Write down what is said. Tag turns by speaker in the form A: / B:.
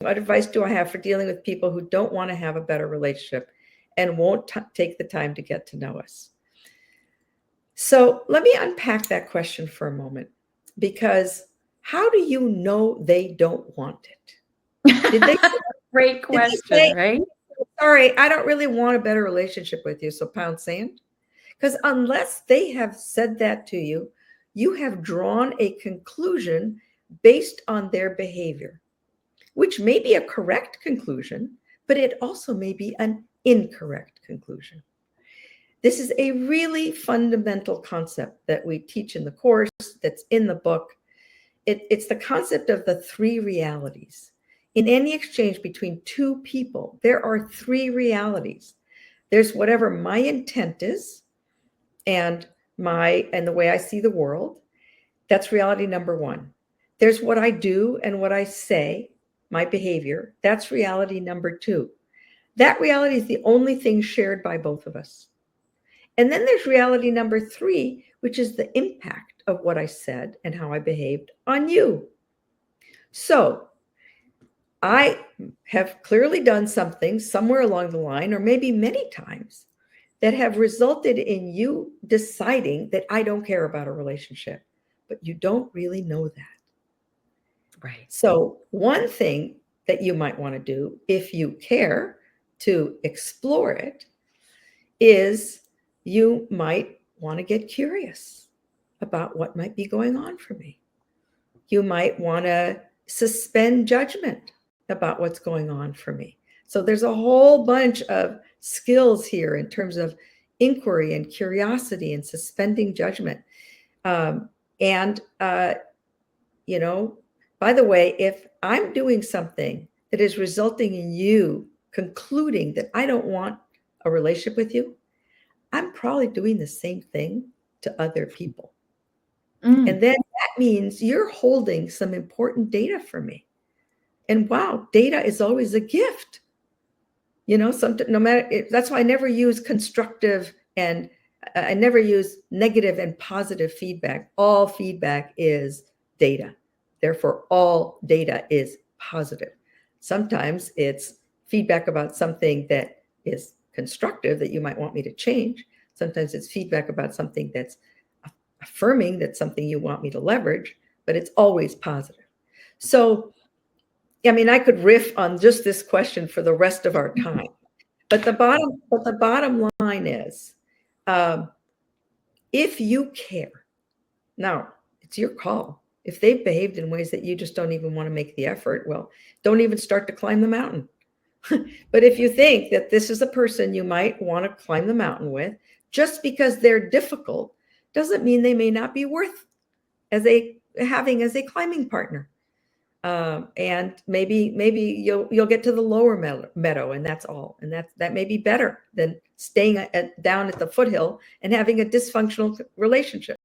A: What advice do I have for dealing with people who don't want to have a better relationship and won't take the time to get to know us? So let me unpack that question for a moment, because how do you know they don't want it? Did they
B: Great
A: did they
B: question,
A: say,
B: right?
A: sorry, I don't really want a better relationship with you, so pound sand? Because unless they have said that to you, you have drawn a conclusion based on their behavior, which may be a correct conclusion, but it also may be an incorrect conclusion. This is a really fundamental concept that we teach in the course, that's in the book. It's the concept of the three realities. In any exchange between two people, there are three realities. There's whatever my intent is, and the way I see the world. That's reality number one. There's what I do and what I say, my behavior. That's reality number two. That reality is the only thing shared by both of us. And then there's reality number three, which is the impact of what I said and how I behaved on you. So I have clearly done something somewhere along the line, or maybe many times, that have resulted in you deciding that I don't care about a relationship, but you don't really know that.
B: Right.
A: So, one thing that you might want to do, if you care to explore it, is you might want to get curious about what might be going on for me. You might want to suspend judgment about what's going on for me. So there's a whole bunch of skills here in terms of inquiry and curiosity and suspending judgment. Um, and, you know, by the way, if I'm doing something that is resulting in you concluding that I don't want a relationship with you, I'm probably doing the same thing to other people.
B: Mm.
A: And then that means you're holding some important data for me. And wow, data is always a gift. No matter, that's why I never use constructive and I never use negative and positive feedback. All feedback is data. Therefore, all data is positive. Sometimes it's feedback about something that is constructive that you might want me to change. Sometimes it's feedback about something that's affirming, that's something you want me to leverage, but it's always positive. So, I mean, I could riff on just this question for the rest of our time, but the bottom line is, um, if you care, now it's your call. If they've behaved in ways that you just don't even want to make the effort, well, don't even start to climb the mountain. But if you think that this is a person you might want to climb the mountain with, just because they're difficult doesn't mean they may not be worth having as a climbing partner. And maybe you'll get to the lower meadow, and that's all. And that may be better than staying down at the foothill and having a dysfunctional relationship.